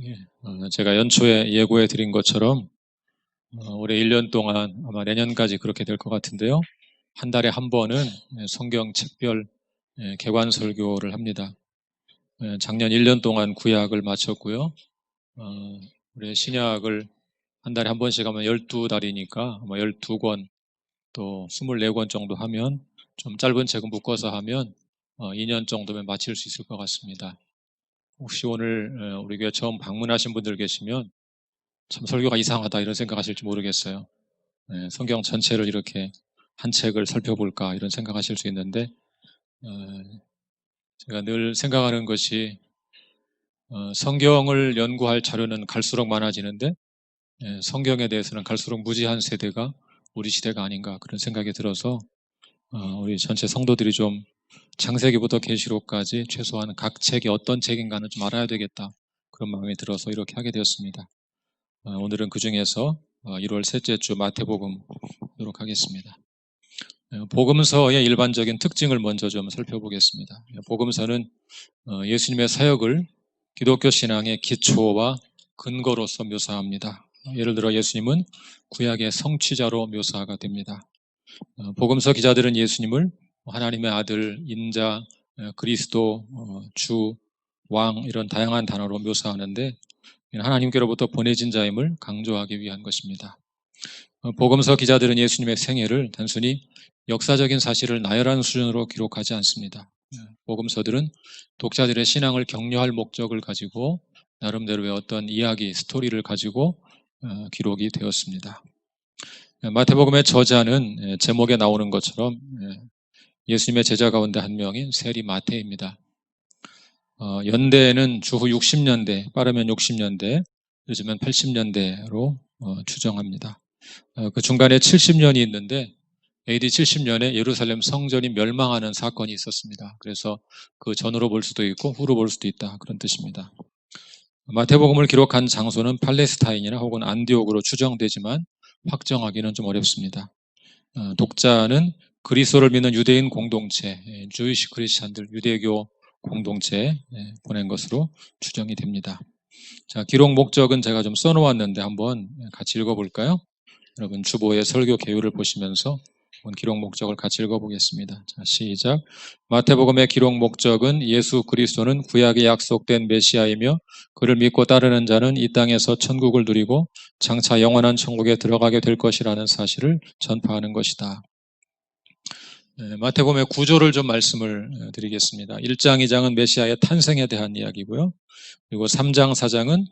예, 제가 연초에 예고해 드린 것처럼 올해 1년 동안 아마 내년까지 그렇게 될 것 같은데요. 한 달에 한 번은 성경 책별 개관 설교를 합니다. 작년 1년 동안 구약을 마쳤고요. 올해 신약을 한 달에 한 번씩 하면 12달이니까 아마 12권 또 24권 정도 하면 좀 짧은 책은 묶어서 하면 2년 정도면 마칠 수 있을 것 같습니다. 혹시 오늘 우리 교회 처음 방문하신 분들 계시면 참 설교가 이상하다 이런 생각하실지 모르겠어요. 성경 전체를 이렇게 한 책을 살펴볼까 이런 생각하실 수 있는데 어, 제가 늘 생각하는 것이 성경을 연구할 자료는 갈수록 많아지는데 성경에 대해서는 갈수록 무지한 세대가 우리 시대가 아닌가 그런 생각이 들어서 우리 전체 성도들이 좀 창세기부터 계시록까지 최소한 각 책이 어떤 책인가는 좀 알아야 되겠다 그런 마음이 들어서 이렇게 하게 되었습니다. 오늘은 그 중에서 1월 셋째 주 마태복음 보도록 하겠습니다. 복음서의 일반적인 특징을 먼저 좀 살펴보겠습니다. 복음서는 예수님의 사역을 기독교 신앙의 기초와 근거로서 묘사합니다. 예를 들어 예수님은 구약의 성취자로 묘사가 됩니다. 복음서 기자들은 예수님을 하나님의 아들, 인자, 그리스도, 주, 왕 이런 다양한 단어로 묘사하는데 하나님께로부터 보내진 자임을 강조하기 위한 것입니다. 복음서 기자들은 예수님의 생애를 단순히 역사적인 사실을 나열한 수준으로 기록하지 않습니다. 복음서들은 독자들의 신앙을 격려할 목적을 가지고 나름대로의 어떤 이야기, 스토리를 가지고 기록이 되었습니다. 마태복음의 저자는 제목에 나오는 것처럼 예수님의 제자 가운데 한 명인 세리 마태입니다. 연대는 주후 60년대, 빠르면 60년대, 요즘은 80년대로 추정합니다. 그 중간에 70년이 있는데 AD 70년에 예루살렘 성전이 멸망하는 사건이 있었습니다. 그래서 그 전으로 볼 수도 있고 후로 볼 수도 있다 그런 뜻입니다. 마태복음을 기록한 장소는 팔레스타인이나 혹은 안디옥으로 추정되지만 확정하기는 좀 어렵습니다. 독자는 그리스도를 믿는 유대인 공동체, 주이시 크리스찬들, 유대교 공동체에 보낸 것으로 추정이 됩니다. 자, 기록 목적은 제가 좀 써놓았는데 한번 같이 읽어볼까요? 여러분 주보의 설교 개요를 보시면서 기록 목적을 같이 읽어보겠습니다. 자, 시작. 마태복음의 기록 목적은 예수 그리스도는 구약에 약속된 메시아이며 그를 믿고 따르는 자는 이 땅에서 천국을 누리고 장차 영원한 천국에 들어가게 될 것이라는 사실을 전파하는 것이다. 마태복음의 구조를 좀 말씀을 드리겠습니다. 1장, 2장은 메시아의 탄생에 대한 이야기고요. 그리고 3장, 4장은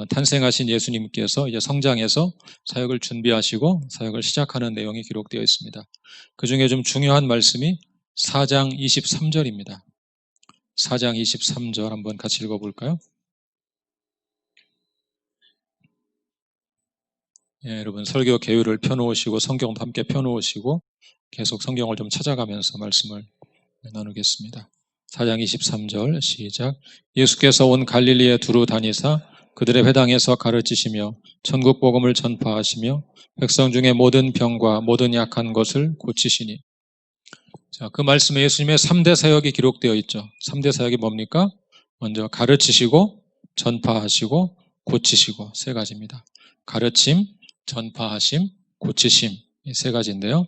탄생하신 예수님께서 이제 성장해서 사역을 준비하시고 사역을 시작하는 내용이 기록되어 있습니다. 그 중에 좀 중요한 말씀이 4장 23절입니다. 4장 23절 한번 같이 읽어볼까요? 여러분 설교 개요를 펴놓으시고 성경도 함께 펴놓으시고 계속 성경을 좀 찾아가면서 말씀을 나누겠습니다. 4장 23절 시작. 예수께서 온 갈릴리에 두루 다니사 그들의 회당에서 가르치시며 천국 복음을 전파하시며 백성 중에 모든 병과 모든 약한 것을 고치시니. 자, 그 말씀에 예수님의 3대 사역이 기록되어 있죠. 3대 사역이 뭡니까? 먼저 가르치시고 전파하시고 고치시고 세 가지입니다. 가르침, 전파하심, 고치심 이 세 가지인데요.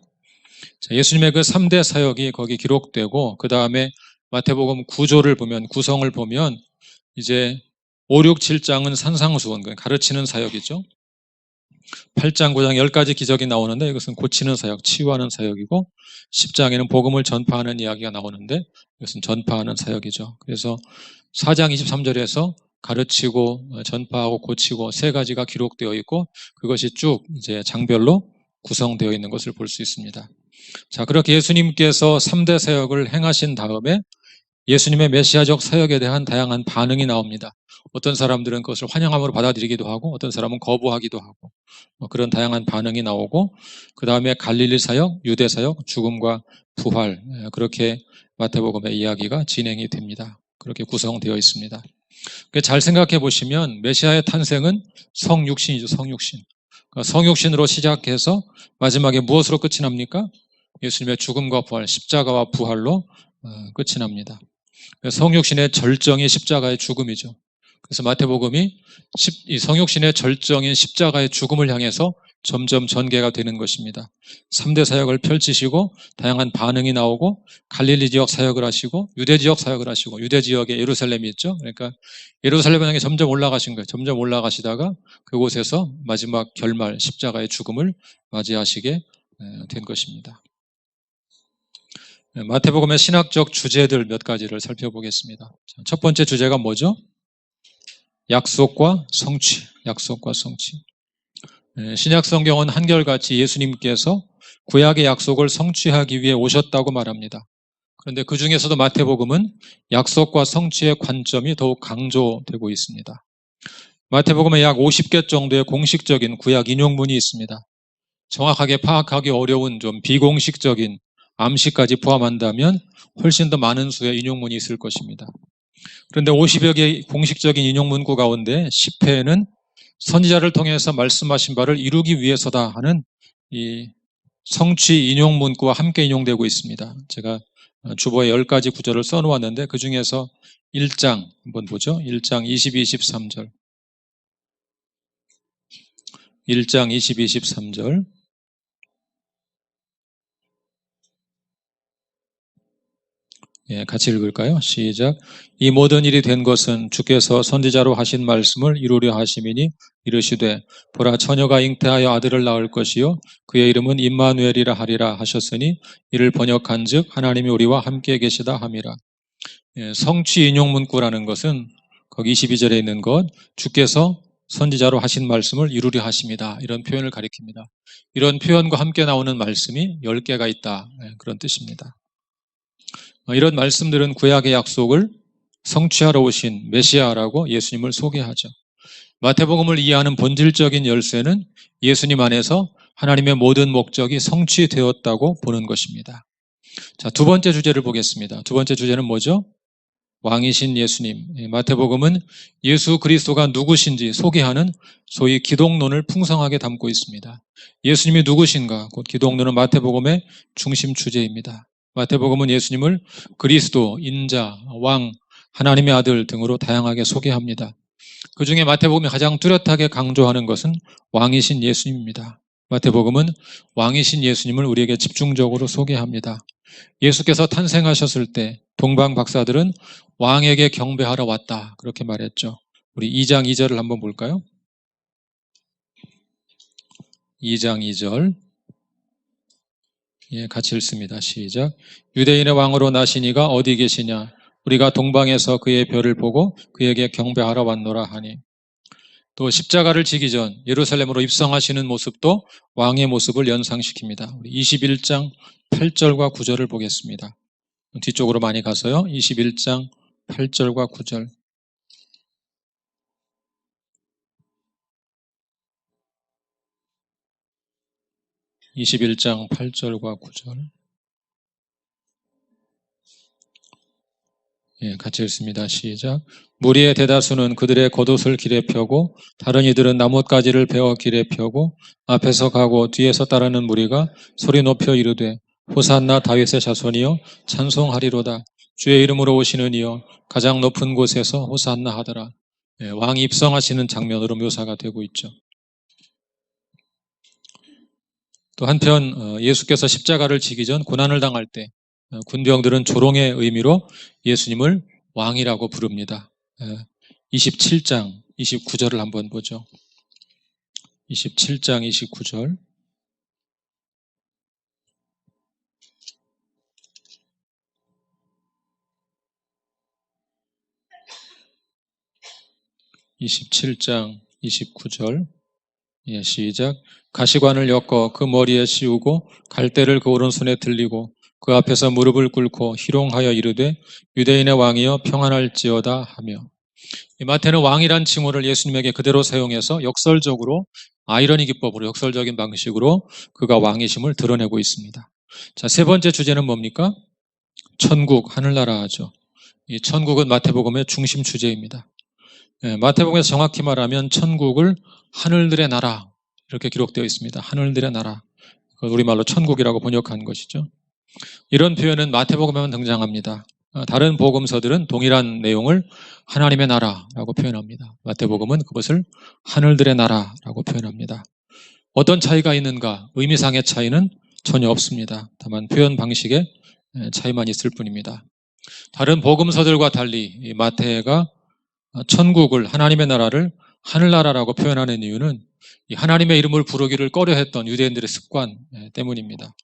자, 예수님의 그 3대 사역이 거기 기록되고 그 다음에 마태복음 구조를 보면 구성을 보면 이제 5, 6, 7장은 산상수훈 가르치는 사역이죠. 8장, 9장 10가지 기적이 나오는데 이것은 고치는 사역, 치유하는 사역이고 10장에는 복음을 전파하는 이야기가 나오는데 이것은 전파하는 사역이죠. 그래서 4장 23절에서 가르치고 전파하고 고치고 세 가지가 기록되어 있고 그것이 쭉 이제 장별로 구성되어 있는 것을 볼 수 있습니다. 자, 그렇게 예수님께서 3대 사역을 행하신 다음에 예수님의 메시아적 사역에 대한 다양한 반응이 나옵니다. 어떤 사람들은 그것을 환영함으로 받아들이기도 하고 어떤 사람은 거부하기도 하고 그런 다양한 반응이 나오고 그 다음에 갈릴리 사역, 유대 사역, 죽음과 부활 그렇게 마태복음의 이야기가 진행이 됩니다. 그렇게 구성되어 있습니다. 잘 생각해 보시면 메시아의 탄생은 성육신이죠. 성육신. 그러니까 성육신으로 시작해서 마지막에 무엇으로 끝이 납니까? 예수님의 죽음과 부활, 십자가와 부활로 끝이 납니다. 성육신의 절정이 십자가의 죽음이죠. 그래서 마태복음이 이 성육신의 절정인 십자가의 죽음을 향해서 점점 전개가 되는 것입니다. 3대 사역을 펼치시고 다양한 반응이 나오고 갈릴리 지역 사역을 하시고 유대 지역 사역을 하시고 유대 지역에 예루살렘이 있죠. 그러니까 예루살렘을 향해 점점 올라가신 거예요. 점점 올라가시다가 그곳에서 마지막 결말 십자가의 죽음을 맞이하시게 된 것입니다. 마태복음의 신학적 주제들 몇 가지를 살펴보겠습니다. 첫 번째 주제가 뭐죠? 약속과 성취. 약속과 성취. 신약 성경은 한결같이 예수님께서 구약의 약속을 성취하기 위해 오셨다고 말합니다. 그런데 그 중에서도 마태복음은 약속과 성취의 관점이 더욱 강조되고 있습니다. 마태복음에 약 50개 정도의 공식적인 구약 인용문이 있습니다. 정확하게 파악하기 어려운 좀 비공식적인 암시까지 포함한다면 훨씬 더 많은 수의 인용문이 있을 것입니다. 그런데 50여 개의 공식적인 인용문구 가운데 10회에는 선지자를 통해서 말씀하신 바를 이루기 위해서다 하는 이 성취 인용문구와 함께 인용되고 있습니다. 제가 주보에 10가지 구절을 써놓았는데 그 중에서 1장 한번 보죠. 1장 22, 23절 1장 22, 23절 같이 읽을까요? 시작. 이 모든 일이 된 것은 주께서 선지자로 하신 말씀을 이루려 하심이니 이르시되 보라 처녀가 잉태하여 아들을 낳을 것이요 그의 이름은 임마누엘이라 하리라 하셨으니 이를 번역한즉 하나님이 우리와 함께 계시다 함이라. 성취 인용 문구라는 것은 거기 22절에 있는 것 주께서 선지자로 하신 말씀을 이루려 하십니다. 이런 표현을 가리킵니다. 이런 표현과 함께 나오는 말씀이 10개가 있다. 그런 뜻입니다. 이런 말씀들은 구약의 약속을 성취하러 오신 메시아라고 예수님을 소개하죠. 마태복음을 이해하는 본질적인 열쇠는 예수님 안에서 하나님의 모든 목적이 성취되었다고 보는 것입니다. 자, 두 번째 주제를 보겠습니다. 두 번째 주제는 뭐죠? 왕이신 예수님. 마태복음은 예수 그리스도가 누구신지 소개하는 소위 기독론을 풍성하게 담고 있습니다. 예수님이 누구신가? 곧 기독론은 마태복음의 중심 주제입니다. 마태복음은 예수님을 그리스도, 인자, 왕, 하나님의 아들 등으로 다양하게 소개합니다. 그 중에 마태복음이 가장 뚜렷하게 강조하는 것은 왕이신 예수님입니다. 마태복음은 왕이신 예수님을 우리에게 집중적으로 소개합니다. 예수께서 탄생하셨을 때 동방 박사들은 왕에게 경배하러 왔다 그렇게 말했죠. 우리 2장 2절을 한번 볼까요? 2장 2절 같이 읽습니다. 시작. 유대인의 왕으로 나신 이가 어디 계시냐? 우리가 동방에서 그의 별을 보고 그에게 경배하러 왔노라 하니. 또 십자가를 지기 전 예루살렘으로 입성하시는 모습도 왕의 모습을 연상시킵니다. 우리 21장 8절과 9절을 보겠습니다. 뒤쪽으로 많이 가서요. 21장 8절과 9절 21장 8절과 9절 같이 읽습니다. 시작. 무리의 대다수는 그들의 겉옷을 길에 펴고 다른 이들은 나뭇가지를 베어 길에 펴고 앞에서 가고 뒤에서 따르는 무리가 소리 높여 이르되 호산나 다윗의 자손이여 찬송하리로다. 주의 이름으로 오시는 이여 가장 높은 곳에서 호산나 하더라. 왕이 입성하시는 장면으로 묘사가 되고 있죠. 또 한편 예수께서 십자가를 지기 전 고난을 당할 때 군병들은 조롱의 의미로 예수님을 왕이라고 부릅니다. 27장 29절을 한번 보죠. 27장 29절 27장 29절 시작. 가시관을 엮어 그 머리에 씌우고 갈대를 그 오른손에 들리고 그 앞에서 무릎을 꿇고 희롱하여 이르되 유대인의 왕이여 평안할지어다 하며. 마태는 왕이란 칭호를 예수님에게 그대로 사용해서 역설적으로 아이러니 기법으로 역설적인 방식으로 그가 왕이심을 드러내고 있습니다. 자, 세 번째 주제는 뭡니까? 천국, 하늘나라죠. 이 천국은 마태복음의 중심 주제입니다. 마태복음에서 정확히 말하면 천국을 하늘들의 나라 이렇게 기록되어 있습니다. 하늘들의 나라. 우리말로 천국이라고 번역한 것이죠. 이런 표현은 마태복음에만 등장합니다. 다른 복음서들은 동일한 내용을 하나님의 나라라고 표현합니다. 마태복음은 그것을 하늘들의 나라라고 표현합니다. 어떤 차이가 있는가? 의미상의 차이는 전혀 없습니다. 다만 표현 방식의 차이만 있을 뿐입니다. 다른 복음서들과 달리 이 마태가 천국을, 하나님의 나라를 하늘나라라고 표현하는 이유는 이 하나님의 이름을 부르기를 꺼려했던 유대인들의 습관 때문입니다.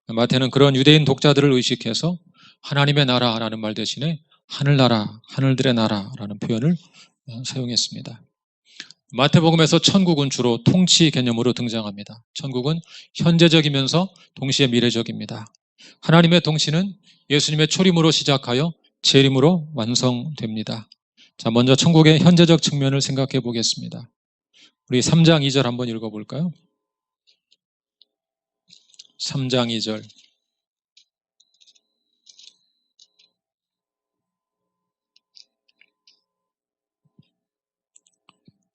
마태는 그런 유대인 독자들을 의식해서 하나님의 나라라는 말 대신에 하늘나라, 하늘들의 나라라는 표현을 사용했습니다. 마태복음에서 천국은 주로 통치 개념으로 등장합니다. 천국은 현재적이면서 동시에 미래적입니다. 하나님의 통치는 예수님의 초림으로 시작하여 재림으로 완성됩니다. 자, 먼저 천국의 현재적 측면을 생각해 보겠습니다. 우리 3장 2절 한번 읽어볼까요? 3장 2절.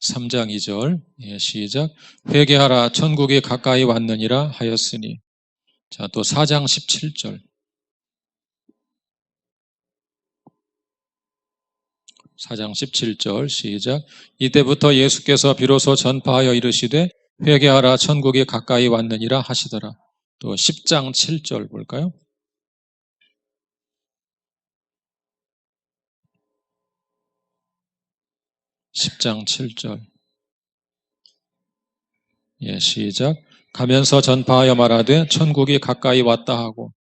3장 2절 시작. 회개하라 천국이 가까이 왔느니라 하였으니. 자, 또 4장 17절. 4장 17절 시작. 이때부터 예수께서 비로소 전파하여 이르시되 회개하라 천국이 가까이 왔느니라 하시더라. 또 10장 7절 볼까요? 10장 7절. 시작. 가면서 전파하여 말하되 천국이 가까이 왔다 하고.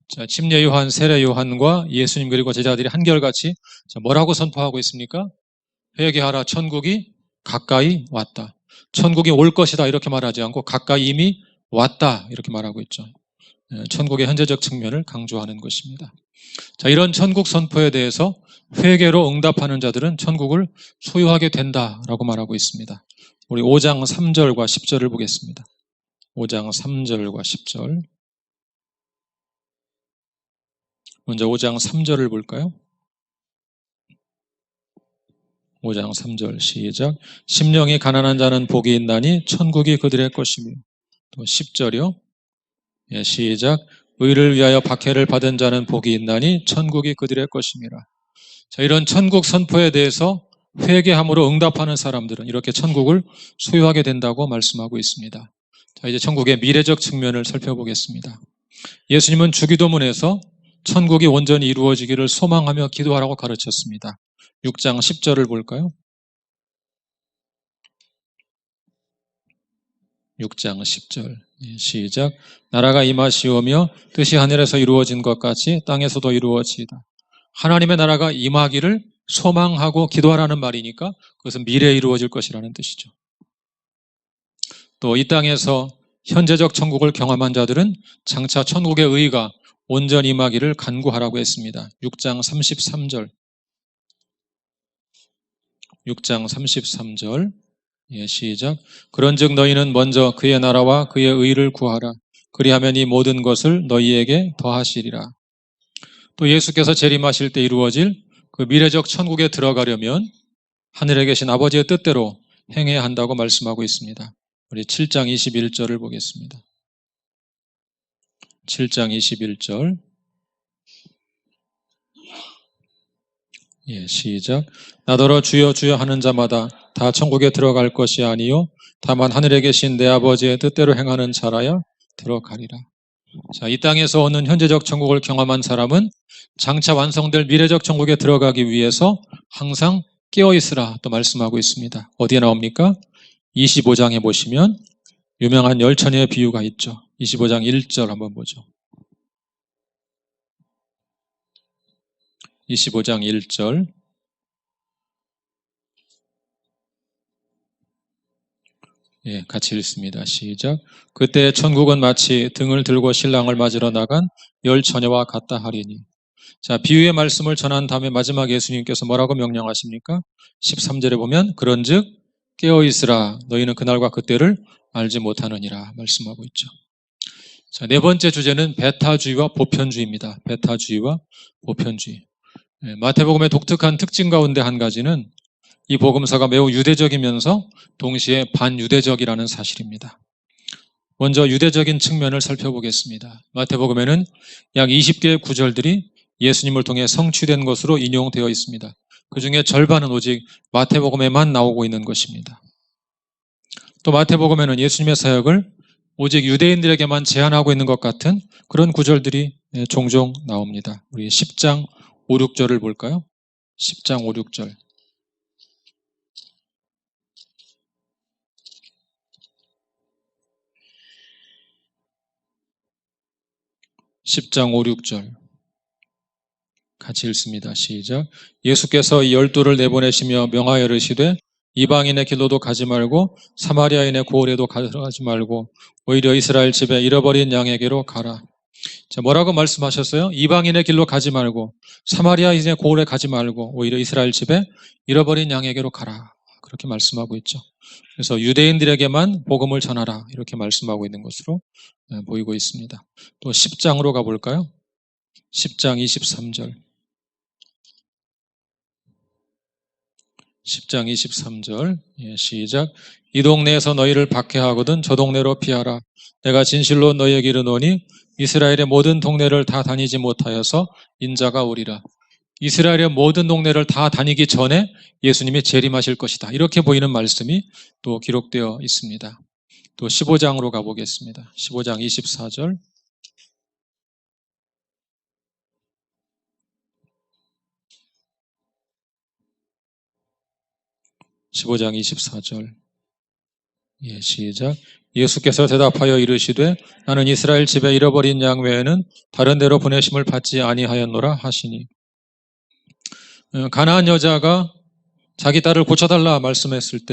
자, 침례 요한, 세례 요한과 예수님 그리고 제자들이 한결같이 뭐라고 선포하고 있습니까? 회개하라 천국이 가까이 왔다. 천국이 올 것이다 이렇게 말하지 않고 가까이 이미 왔다 이렇게 말하고 있죠. 천국의 현재적 측면을 강조하는 것입니다. 자, 이런 천국 선포에 대해서 회개로 응답하는 자들은 천국을 소유하게 된다라고 말하고 있습니다. 우리 5장 3절과 10절을 보겠습니다. 5장 3절과 10절. 먼저 5장 3절을 볼까요? 5장 3절 시작. 심령이 가난한 자는 복이 있나니 천국이 그들의 것이며. 또 10절이요. 시작. 의를 위하여 박해를 받은 자는 복이 있나니 천국이 그들의 것임이라. 자, 이런 천국 선포에 대해서 회개함으로 응답하는 사람들은 이렇게 천국을 소유하게 된다고 말씀하고 있습니다. 자, 이제 천국의 미래적 측면을 살펴보겠습니다. 예수님은 주기도문에서 천국이 온전히 이루어지기를 소망하며 기도하라고 가르쳤습니다. 6장 10절을 볼까요? 6장 10절 시작. 나라가 임하시오며 뜻이 하늘에서 이루어진 것 같이 땅에서도 이루어지이다. 하나님의 나라가 임하기를 소망하고 기도하라는 말이니까 그것은 미래에 이루어질 것이라는 뜻이죠. 또 이 땅에서 현재적 천국을 경험한 자들은 장차 천국의 의가 온전히 임하기를 간구하라고 했습니다. 6장 33절. 6장 33절 시작. 그런즉 너희는 먼저 그의 나라와 그의 의를 구하라. 그리하면 이 모든 것을 너희에게 더하시리라. 또 예수께서 재림하실 때 이루어질 그 미래적 천국에 들어가려면 하늘에 계신 아버지의 뜻대로 행해야 한다고 말씀하고 있습니다. 우리 7장 21절을 보겠습니다. 7장 21절 시작. 나더러 주여 주여 하는 자마다 다 천국에 들어갈 것이 아니요 다만 하늘에 계신 내 아버지의 뜻대로 행하는 자라야 들어가리라. 자, 이 땅에서 오는 현재적 천국을 경험한 사람은 장차 완성될 미래적 천국에 들어가기 위해서 항상 깨어있으라 또 말씀하고 있습니다. 어디에 나옵니까? 25장에 보시면 유명한 열처녀의 비유가 있죠. 25장 1절 한번 보죠. 25장 1절 같이 읽습니다. 시작. 그때 천국은 마치 등을 들고 신랑을 맞으러 나간 열 처녀와 같다 하리니. 자, 비유의 말씀을 전한 다음에 마지막 예수님께서 뭐라고 명령하십니까? 13절에 보면 그런즉 깨어있으라 너희는 그날과 그때를 알지 못하느니라 말씀하고 있죠. 자, 네 번째 주제는 배타주의와 보편주의입니다. 배타주의와 보편주의. 마태복음의 독특한 특징 가운데 한 가지는 이 복음서가 매우 유대적이면서 동시에 반유대적이라는 사실입니다. 먼저 유대적인 측면을 살펴보겠습니다. 마태복음에는 약 20개의 구절들이 예수님을 통해 성취된 것으로 인용되어 있습니다. 그 중에 절반은 오직 마태복음에만 나오고 있는 것입니다. 또 마태복음에는 예수님의 사역을 오직 유대인들에게만 제한하고 있는 것 같은 그런 구절들이 종종 나옵니다. 우리 10장 5, 6절을 볼까요? 10장 5, 6절. 10장 5, 6절. 같이 읽습니다. 시작. 예수께서 이 12를 내보내시며 명하여 이르시되 이방인의 길로도 가지 말고 사마리아인의 고을에도 가지 말고 오히려 이스라엘 집에 잃어버린 양에게로 가라. 자, 뭐라고 말씀하셨어요? 이방인의 길로 가지 말고 사마리아인의 고을에 가지 말고 오히려 이스라엘 집에 잃어버린 양에게로 가라. 그렇게 말씀하고 있죠. 그래서 유대인들에게만 복음을 전하라. 이렇게 말씀하고 있는 것으로 보이고 있습니다. 또 10장으로 가볼까요? 10장 23절. 10장 23절. 시작. 이 동네에서 너희를 박해하거든 저 동네로 피하라. 내가 진실로 너희에게 이르노니 이스라엘의 모든 동네를 다 다니지 못하여서 인자가 오리라. 이스라엘의 모든 동네를 다 다니기 전에 예수님이 재림하실 것이다. 이렇게 보이는 말씀이 또 기록되어 있습니다. 또 15장으로 가보겠습니다. 15장 24절. 15장 24절. 시작. 예수께서 대답하여 이르시되 나는 이스라엘 집에 잃어버린 양 외에는 다른 데로 보내심을 받지 아니하였노라 하시니. 가나안 여자가 자기 딸을 고쳐달라 말했을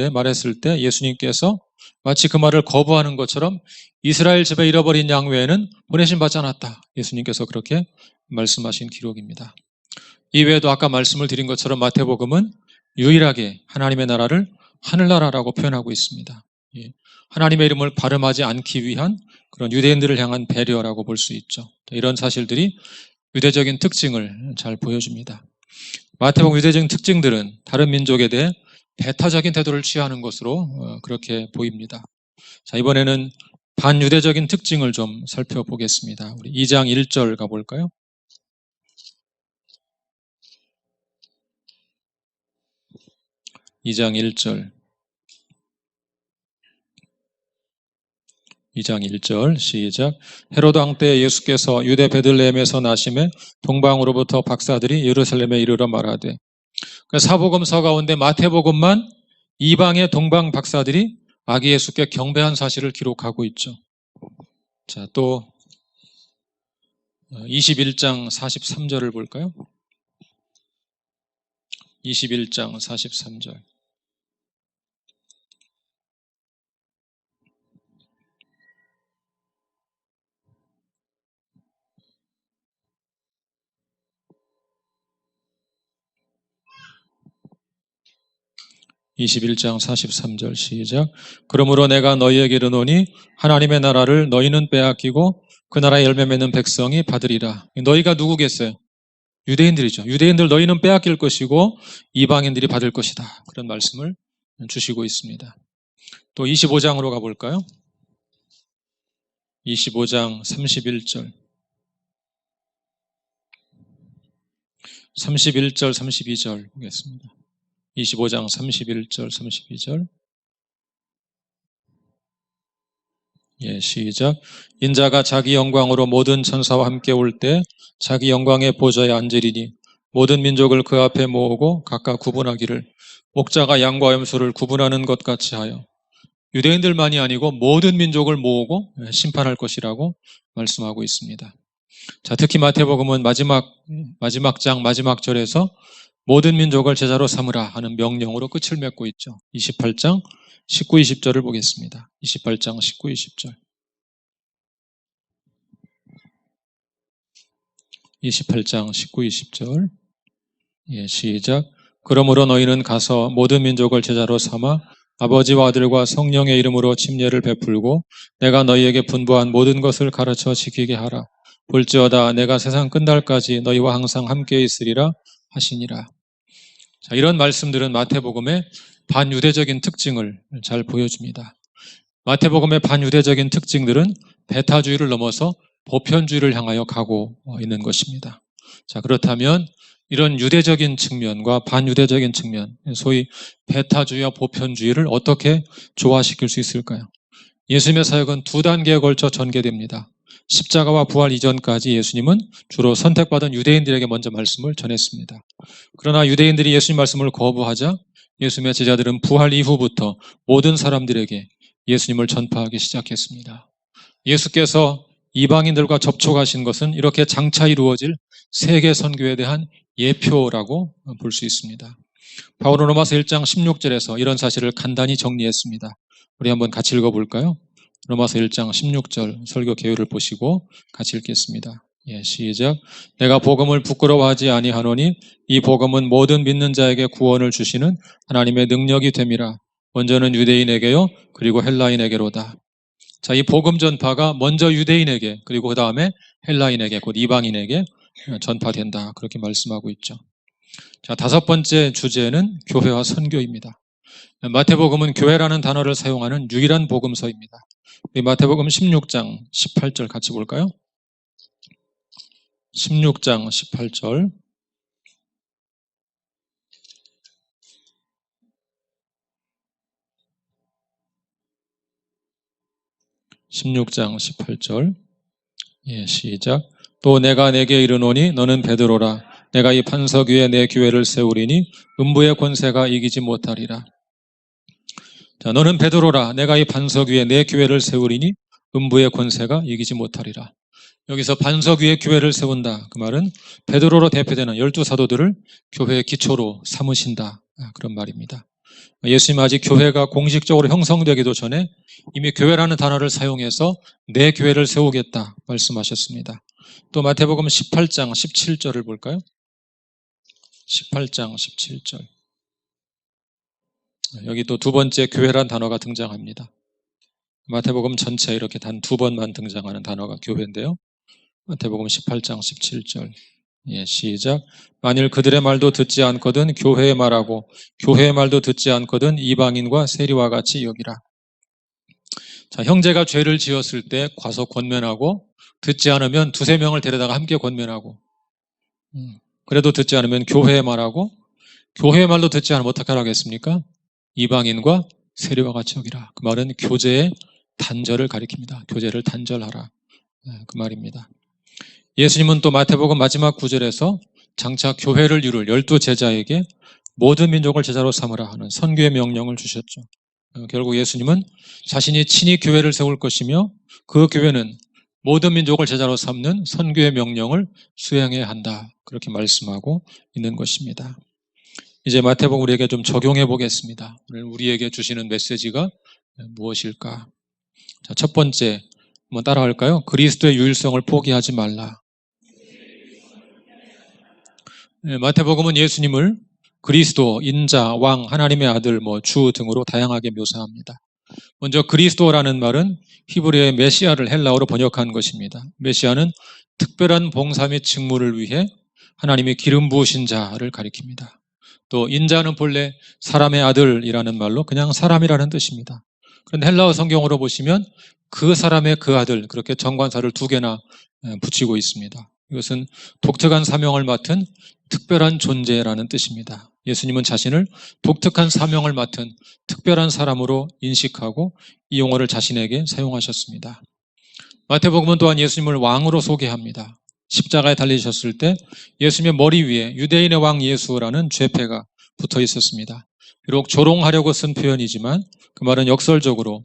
때 예수님께서 마치 그 말을 거부하는 것처럼 이스라엘 집에 잃어버린 양 외에는 보내심 받지 않았다. 예수님께서 그렇게 말씀하신 기록입니다. 이외에도 아까 말씀을 드린 것처럼 마태복음은 유일하게 하나님의 나라를 하늘나라라고 표현하고 있습니다. 하나님의 이름을 발음하지 않기 위한 그런 유대인들을 향한 배려라고 볼 수 있죠. 이런 사실들이 유대적인 특징을 잘 보여줍니다. 마태복음 유대적인 특징들은 다른 민족에 대해 배타적인 태도를 취하는 것으로 그렇게 보입니다. 자, 이번에는 반유대적인 특징을 좀 살펴보겠습니다. 우리 2장 1절 가볼까요? 2장 1절. 2장 1절 시작. 헤로드 왕 때 예수께서 유대 베들레헴에서 나심에 동방으로부터 박사들이 예루살렘에 이르러 말하되. 사복음서 가운데 마태복음만 이방의 동방 박사들이 아기 예수께 경배한 사실을 기록하고 있죠. 자, 또 21장 43절을 볼까요? 21장 43절. 21장 43절 시작. 그러므로 내가 너희에게 이르노니 하나님의 나라를 너희는 빼앗기고 그 나라의 열매 맺는 백성이 받으리라. 너희가 누구겠어요? 유대인들이죠. 유대인들 너희는 빼앗길 것이고 이방인들이 받을 것이다. 그런 말씀을 주시고 있습니다. 또 25장으로 가볼까요? 25장 31절. 31절, 32절 보겠습니다. 25장 31절, 32절. 시작. 인자가 자기 영광으로 모든 천사와 함께 올 때 자기 영광의 보좌에 앉으리니 모든 민족을 그 앞에 모으고 각각 구분하기를 목자가 양과 염소를 구분하는 것 같이 하여. 유대인들만이 아니고 모든 민족을 모으고 심판할 것이라고 말씀하고 있습니다. 자, 특히 마태복음은 마지막 장 마지막 절에서 모든 민족을 제자로 삼으라 하는 명령으로 끝을 맺고 있죠. 28장 19, 20절을 보겠습니다. 28장 19, 20절. 28장 19, 20절. 시작. 그러므로 너희는 가서 모든 민족을 제자로 삼아 아버지와 아들과 성령의 이름으로 침례를 베풀고 내가 너희에게 분부한 모든 것을 가르쳐 지키게 하라. 볼지어다 내가 세상 끝날까지 너희와 항상 함께 있으리라 하시니라. 자, 이런 말씀들은 마태복음의 반유대적인 특징을 잘 보여줍니다. 마태복음의 반유대적인 특징들은 배타주의를 넘어서 보편주의를 향하여 가고 있는 것입니다. 자, 그렇다면 이런 유대적인 측면과 반유대적인 측면, 소위 배타주의와 보편주의를 어떻게 조화시킬 수 있을까요? 예수님의 사역은 두 단계에 걸쳐 전개됩니다. 십자가와 부활 이전까지 예수님은 주로 선택받은 유대인들에게 먼저 말씀을 전했습니다. 그러나 유대인들이 예수님 말씀을 거부하자 예수님의 제자들은 부활 이후부터 모든 사람들에게 예수님을 전파하기 시작했습니다. 예수께서 이방인들과 접촉하신 것은 이렇게 장차 이루어질 세계 선교에 대한 예표라고 볼 수 있습니다. 바울은 로마서 1장 16절에서 이런 사실을 간단히 정리했습니다. 우리 한번 같이 읽어볼까요? 로마서 1장 16절 설교 개요를 보시고 같이 읽겠습니다. 시작. 내가 복음을 부끄러워하지 아니하노니 이 복음은 모든 믿는 자에게 구원을 주시는 하나님의 능력이 됨이라. 먼저는 유대인에게요 그리고 헬라인에게로다. 자, 이 복음 전파가 먼저 유대인에게 그리고 그 다음에 헬라인에게 곧 이방인에게 전파된다. 그렇게 말씀하고 있죠. 자, 다섯 번째 주제는 교회와 선교입니다. 마태복음은 교회라는 단어를 사용하는 유일한 복음서입니다. 마태복음 16장 18절 같이 볼까요? 16장 18절. 16장 18절. 시작. 또 내가 내게 이르노니 너는 베드로라. 내가 이 반석 위에 내 교회를 세우리니 음부의 권세가 이기지 못하리라. 자, 너는 베드로라. 내가 이 반석 위에 내 교회를 세우리니 음부의 권세가 이기지 못하리라. 여기서 반석 위에 교회를 세운다. 그 말은 베드로로 대표되는 12사도들을 교회의 기초로 삼으신다. 그런 말입니다. 예수님 아직 교회가 공식적으로 형성되기도 전에 이미 교회라는 단어를 사용해서 내 교회를 세우겠다 말씀하셨습니다. 또 마태복음 18장 17절을 볼까요? 18장 17절. 여기 또 두 번째 교회란 단어가 등장합니다. 마태복음 전체 이렇게 단 두 번만 등장하는 단어가 교회인데요. 마태복음 18장 17절. 시작. 만일 그들의 말도 듣지 않거든 교회의 말하고 교회의 말도 듣지 않거든 이방인과 세리와 같이 여기라. 자, 형제가 죄를 지었을 때 과서 권면하고 듣지 않으면 두세 명을 데려다가 함께 권면하고 그래도 듣지 않으면 교회의 말하고 교회의 말도 듣지 않으면 어떻게 하라겠습니까? 이방인과 세리와 같이 여기라. 그 말은 교제의 단절을 가리킵니다. 교제를 단절하라. 그 말입니다. 예수님은 또 마태복음 마지막 구절에서 장차 교회를 이룰 12제자에게 모든 민족을 제자로 삼으라 하는 선교의 명령을 주셨죠. 결국 예수님은 자신이 친히 교회를 세울 것이며 그 교회는 모든 민족을 제자로 삼는 선교의 명령을 수행해야 한다. 그렇게 말씀하고 있는 것입니다. 이제 마태복음 우리에게 좀 적용해 보겠습니다. 오늘 우리에게 주시는 메시지가 무엇일까? 자, 첫 번째 한번 따라할까요? 그리스도의 유일성을 포기하지 말라. 마태복음은 예수님을 그리스도, 인자, 왕, 하나님의 아들, 주 등으로 다양하게 묘사합니다. 먼저 그리스도라는 말은 히브리어의 메시아를 헬라어로 번역한 것입니다. 메시아는 특별한 봉사 및 직무를 위해 하나님이 기름 부으신 자를 가리킵니다. 또 인자는 본래 사람의 아들이라는 말로 그냥 사람이라는 뜻입니다. 그런데 헬라어 성경으로 보시면 그 사람의 그 아들, 그렇게 정관사를 두 개나 붙이고 있습니다. 이것은 독특한 사명을 맡은 특별한 존재라는 뜻입니다. 예수님은 자신을 독특한 사명을 맡은 특별한 사람으로 인식하고 이 용어를 자신에게 사용하셨습니다. 마태복음은 또한 예수님을 왕으로 소개합니다. 십자가에 달리셨을 때 예수님의 머리 위에 유대인의 왕 예수라는 죄패가 붙어 있었습니다. 비록 조롱하려고 쓴 표현이지만 그 말은 역설적으로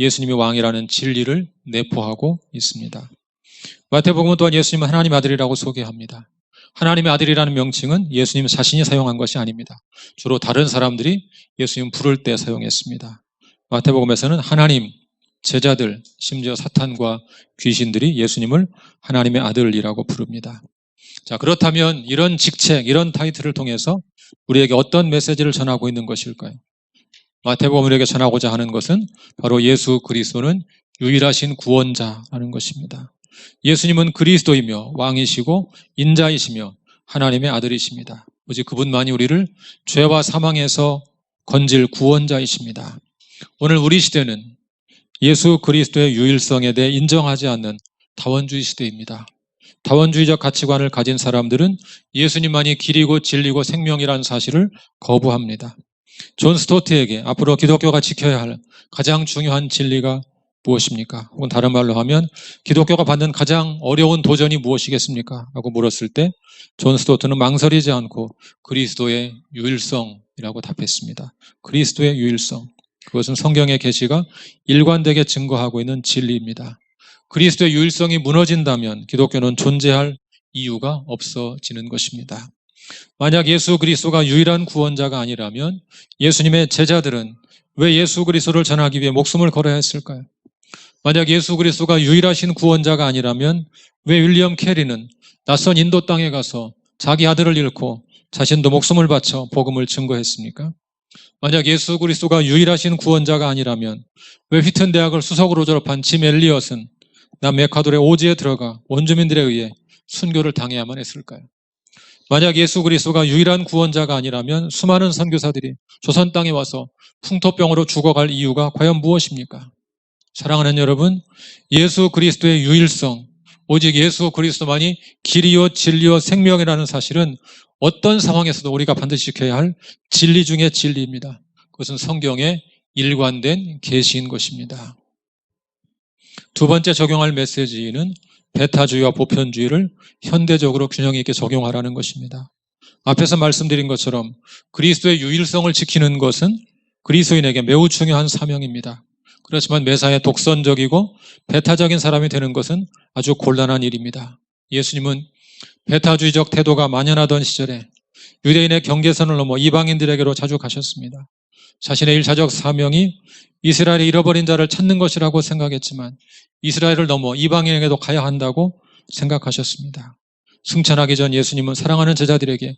예수님이 왕이라는 진리를 내포하고 있습니다. 마태복음은 또한 예수님은 하나님의 아들이라고 소개합니다. 하나님의 아들이라는 명칭은 예수님 자신이 사용한 것이 아닙니다. 주로 다른 사람들이 예수님 부를 때 사용했습니다. 마태복음에서는 하나님, 제자들, 심지어 사탄과 귀신들이 예수님을 하나님의 아들이라고 부릅니다. 자, 그렇다면 이런 직책, 이런 타이틀을 통해서 우리에게 어떤 메시지를 전하고 있는 것일까요? 마태복음 우리에게 전하고자 하는 것은 바로 예수 그리스도는 유일하신 구원자라는 것입니다. 예수님은 그리스도이며 왕이시고 인자이시며 하나님의 아들이십니다. 오직 그분만이 우리를 죄와 사망에서 건질 구원자이십니다. 오늘 우리 시대는 예수 그리스도의 유일성에 대해 인정하지 않는 다원주의 시대입니다. 다원주의적 가치관을 가진 사람들은 예수님만이 길이고 진리고 생명이라는 사실을 거부합니다. 존 스토트에게 앞으로 기독교가 지켜야 할 가장 중요한 진리가 무엇입니까? 혹은 다른 말로 하면 기독교가 받는 가장 어려운 도전이 무엇이겠습니까? 하고 물었을 때 존 스토트는 망설이지 않고 그리스도의 유일성이라고 답했습니다. 그리스도의 유일성. 그것은 성경의 계시가 일관되게 증거하고 있는 진리입니다. 그리스도의 유일성이 무너진다면 기독교는 존재할 이유가 없어지는 것입니다. 만약 예수 그리스도가 유일한 구원자가 아니라면 예수님의 제자들은 왜 예수 그리스도를 전하기 위해 목숨을 걸어야 했을까요? 만약 예수 그리스도가 유일하신 구원자가 아니라면 왜 윌리엄 캐리는 낯선 인도 땅에 가서 자기 아들을 잃고 자신도 목숨을 바쳐 복음을 증거했습니까? 만약 예수 그리스도가 유일하신 구원자가 아니라면 왜 휘튼 대학을 수석으로 졸업한 짐 엘리엇은 남에콰도르의 오지에 들어가 원주민들에 의해 순교를 당해야만 했을까요? 만약 예수 그리스도가 유일한 구원자가 아니라면 수많은 선교사들이 조선 땅에 와서 풍토병으로 죽어갈 이유가 과연 무엇입니까? 사랑하는 여러분, 예수 그리스도의 유일성, 오직 예수 그리스도만이 길이요 진리요 생명이라는 사실은 어떤 상황에서도 우리가 반드시 지켜야 할 진리 중의 진리입니다. 그것은 성경에 일관된 계시인 것입니다. 두 번째 적용할 메시지는 배타주의와 보편주의를 현대적으로 균형 있게 적용하라는 것입니다. 앞에서 말씀드린 것처럼 그리스도의 유일성을 지키는 것은 그리스도인에게 매우 중요한 사명입니다. 그렇지만 매사에 독선적이고 배타적인 사람이 되는 것은 아주 곤란한 일입니다. 예수님은 배타주의적 태도가 만연하던 시절에 유대인의 경계선을 넘어 이방인들에게로 자주 가셨습니다. 자신의 1차적 사명이 이스라엘이 잃어버린 자를 찾는 것이라고 생각했지만 이스라엘을 넘어 이방인에게도 가야 한다고 생각하셨습니다. 승천하기 전 예수님은 사랑하는 제자들에게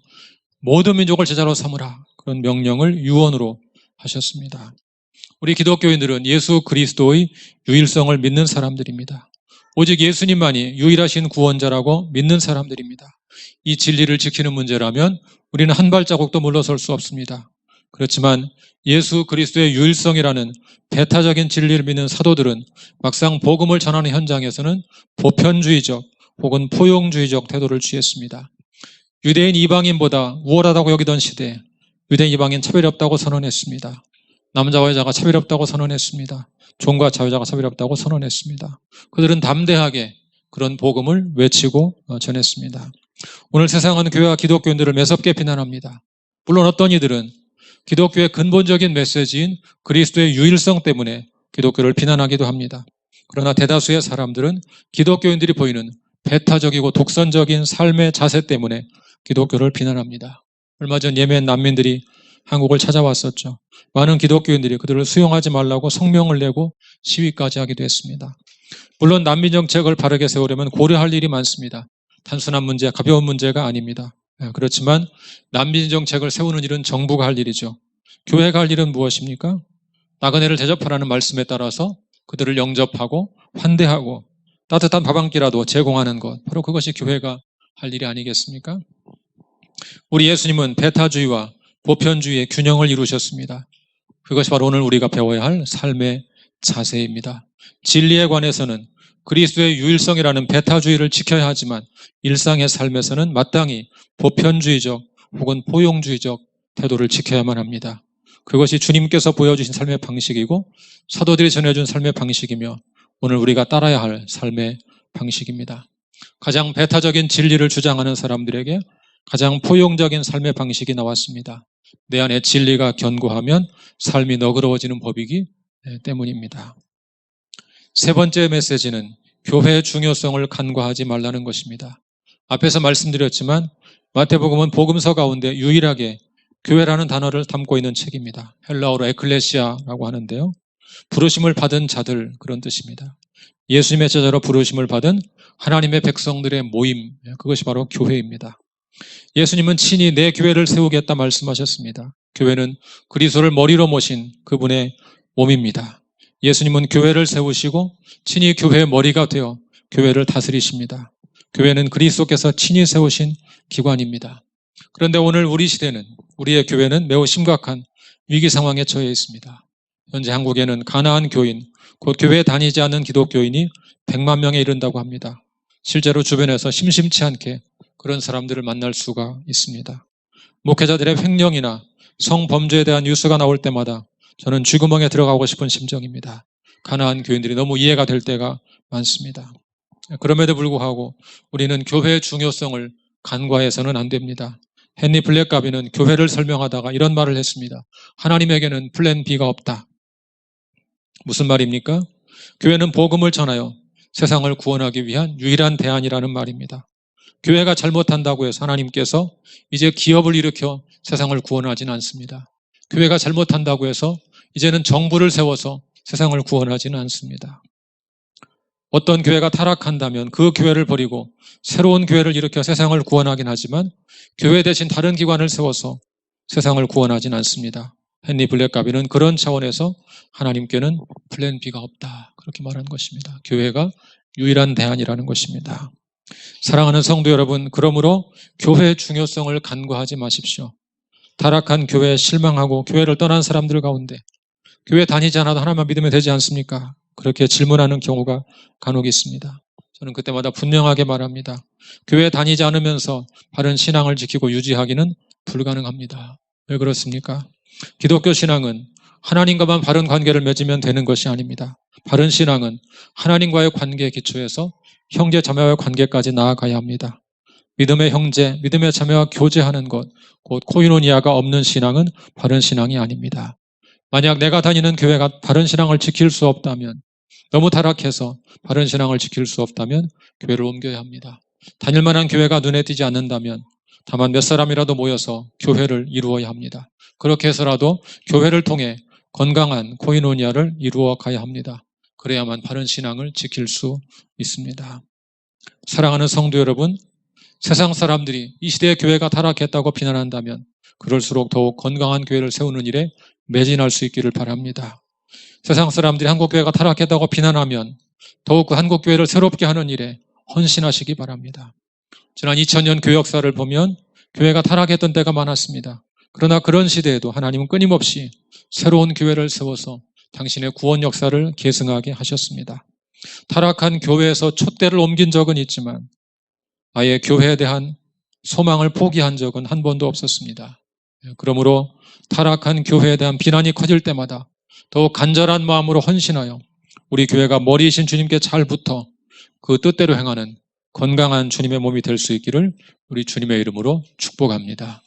모든 민족을 제자로 삼으라, 그런 명령을 유언으로 하셨습니다. 우리 기독교인들은 예수 그리스도의 유일성을 믿는 사람들입니다. 오직 예수님만이 유일하신 구원자라고 믿는 사람들입니다. 이 진리를 지키는 문제라면 우리는 한 발자국도 물러설 수 없습니다. 그렇지만 예수 그리스도의 유일성이라는 배타적인 진리를 믿는 사도들은 막상 복음을 전하는 현장에서는 보편주의적 혹은 포용주의적 태도를 취했습니다. 유대인 이방인보다 우월하다고 여기던 시대에 유대인 이방인 차별이 없다고 선언했습니다. 남자와 여자가 차별이 없다고 선언했습니다. 종과 자유자가 차별이 없다고 선언했습니다. 그들은 담대하게 그런 복음을 외치고 전했습니다. 오늘 세상은 교회와 기독교인들을 매섭게 비난합니다. 물론 어떤 이들은 기독교의 근본적인 메시지인 그리스도의 유일성 때문에 기독교를 비난하기도 합니다. 그러나 대다수의 사람들은 기독교인들이 보이는 배타적이고 독선적인 삶의 자세 때문에 기독교를 비난합니다. 얼마 전 예멘 난민들이 한국을 찾아왔었죠. 많은 기독교인들이 그들을 수용하지 말라고 성명을 내고 시위까지 하기도 했습니다. 물론 난민 정책을 바르게 세우려면 고려할 일이 많습니다. 단순한 문제, 가벼운 문제가 아닙니다. 그렇지만 난민 정책을 세우는 일은 정부가 할 일이죠. 교회가 할 일은 무엇입니까? 나그네를 대접하라는 말씀에 따라서 그들을 영접하고 환대하고 따뜻한 밥 한 끼라도 제공하는 것, 바로 그것이 교회가 할 일이 아니겠습니까? 우리 예수님은 배타주의와 보편주의의 균형을 이루셨습니다. 그것이 바로 오늘 우리가 배워야 할 삶의 자세입니다. 진리에 관해서는 그리스도의 유일성이라는 배타주의를 지켜야 하지만 일상의 삶에서는 마땅히 보편주의적 혹은 포용주의적 태도를 지켜야만 합니다. 그것이 주님께서 보여주신 삶의 방식이고 사도들이 전해준 삶의 방식이며 오늘 우리가 따라야 할 삶의 방식입니다. 가장 배타적인 진리를 주장하는 사람들에게 가장 포용적인 삶의 방식이 나왔습니다. 내 안에 진리가 견고하면 삶이 너그러워지는 법이기 때문입니다. 세 번째 메시지는 교회의 중요성을 간과하지 말라는 것입니다. 앞에서 말씀드렸지만 마태복음은 복음서 가운데 유일하게 교회라는 단어를 담고 있는 책입니다. 헬라어로 에클레시아라고 하는데요. 부르심을 받은 자들, 그런 뜻입니다. 예수님의 제자로 부르심을 받은 하나님의 백성들의 모임, 그것이 바로 교회입니다. 예수님은 친히 내 교회를 세우겠다 말씀하셨습니다. 교회는 그리스도를 머리로 모신 그분의 몸입니다. 예수님은 교회를 세우시고 친히 교회의 머리가 되어 교회를 다스리십니다. 교회는 그리스도께서 친히 세우신 기관입니다. 그런데 오늘 우리 시대는, 우리의 교회는 매우 심각한 위기 상황에 처해 있습니다. 현재 한국에는 가나안 교인, 곧 교회에 다니지 않는 기독교인이 100만 명에 이른다고 합니다. 실제로 주변에서 심심치 않게 그런 사람들을 만날 수가 있습니다. 목회자들의 횡령이나 성범죄에 대한 뉴스가 나올 때마다 저는 쥐구멍에 들어가고 싶은 심정입니다. 가난한 교인들이 너무 이해가 될 때가 많습니다. 그럼에도 불구하고 우리는 교회의 중요성을 간과해서는 안 됩니다. 헨리 블랙가비는 교회를 설명하다가 이런 말을 했습니다. 하나님에게는 플랜 B가 없다. 무슨 말입니까? 교회는 복음을 전하여 세상을 구원하기 위한 유일한 대안이라는 말입니다. 교회가 잘못한다고 해서 하나님께서 이제 기업을 일으켜 세상을 구원하지는 않습니다. 교회가 잘못한다고 해서 이제는 정부를 세워서 세상을 구원하지는 않습니다. 어떤 교회가 타락한다면 그 교회를 버리고 새로운 교회를 일으켜 세상을 구원하긴 하지만 교회 대신 다른 기관을 세워서 세상을 구원하진 않습니다. 헨리 블랙가비는 그런 차원에서 하나님께는 플랜 B가 없다 그렇게 말한 것입니다. 교회가 유일한 대안이라는 것입니다. 사랑하는 성도 여러분, 그러므로 교회의 중요성을 간과하지 마십시오. 타락한 교회에 실망하고 교회를 떠난 사람들 가운데 교회 다니지 않아도 하나님만 믿으면 되지 않습니까? 그렇게 질문하는 경우가 간혹 있습니다. 저는 그때마다 분명하게 말합니다. 교회 다니지 않으면서 바른 신앙을 지키고 유지하기는 불가능합니다. 왜 그렇습니까? 기독교 신앙은 하나님과만 바른 관계를 맺으면 되는 것이 아닙니다. 바른 신앙은 하나님과의 관계에 기초해서 형제 자매와의 관계까지 나아가야 합니다. 믿음의 형제, 믿음의 자매와 교제하는 것, 곧 코이노니아가 없는 신앙은 바른 신앙이 아닙니다. 만약 내가 다니는 교회가 바른 신앙을 지킬 수 없다면, 너무 타락해서 바른 신앙을 지킬 수 없다면 교회를 옮겨야 합니다. 다닐 만한 교회가 눈에 띄지 않는다면 다만 몇 사람이라도 모여서 교회를 이루어야 합니다. 그렇게 해서라도 교회를 통해 건강한 코이노니아를 이루어 가야 합니다. 그래야만 바른 신앙을 지킬 수 있습니다. 사랑하는 성도 여러분, 세상 사람들이 이 시대의 교회가 타락했다고 비난한다면 그럴수록 더욱 건강한 교회를 세우는 일에 매진할 수 있기를 바랍니다. 세상 사람들이 한국교회가 타락했다고 비난하면 더욱 그 한국교회를 새롭게 하는 일에 헌신하시기 바랍니다. 지난 2000년 교회 역사를 보면 교회가 타락했던 때가 많았습니다. 그러나 그런 시대에도 하나님은 끊임없이 새로운 교회를 세워서 당신의 구원 역사를 계승하게 하셨습니다. 타락한 교회에서 촛대를 옮긴 적은 있지만 아예 교회에 대한 소망을 포기한 적은 한 번도 없었습니다. 그러므로 타락한 교회에 대한 비난이 커질 때마다 더욱 간절한 마음으로 헌신하여 우리 교회가 머리이신 주님께 잘 붙어 그 뜻대로 행하는 건강한 주님의 몸이 될 수 있기를 우리 주님의 이름으로 축복합니다.